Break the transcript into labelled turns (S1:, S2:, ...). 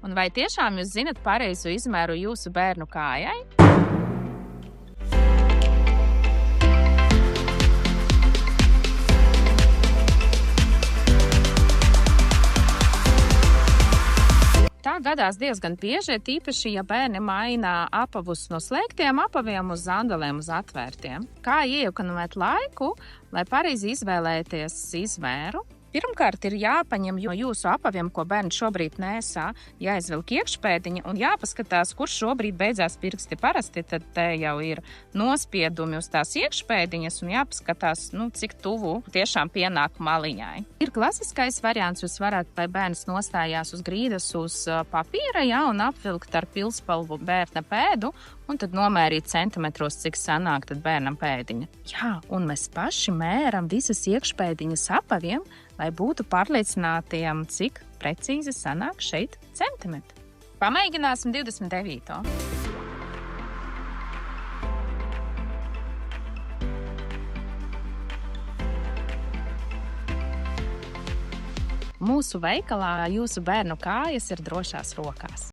S1: Un vai tiešām jūs zinat pareizo izmēru jūsu bērnu kājai? Tā gadās diezgan bieži, tīpaši, ja bērni maina apavus no slēgtiem apaviem uz zandaliem uz atvērtiem. Kā iekonomēt laiku, lai pareizi izvēlēties izmēru? Pirmkārt, ir jāpaņem no jūsu apaviem, ko bērns šobrīd nesā, jāizvelk iekšpēdiņa un jāpaskatās, kur šobrīd beidzās pirksti. Parasti tad te jau ir nospiedumi uz tās iekšpēdiņas un jāpaskatās, cik tuvu tiešām pienāk maliņai. Ir klasiskais variants, jūs varat, lai bērns nostājās uz grīdas uz papīra, un apvilkt ar pilspalvu bērna pēdu, un tad nomērīt centimetros, cik sanāk tad bērnam pēdiņa. Un mēs paši mēram visas iekšpēdiņas apaviem, lai būtu pārliecinātiem, cik precīzi sanāk šeit centimetri. Pamēģināsim 29. Mūsu veikalā jūsu bērnu kājas ir drošās rokās.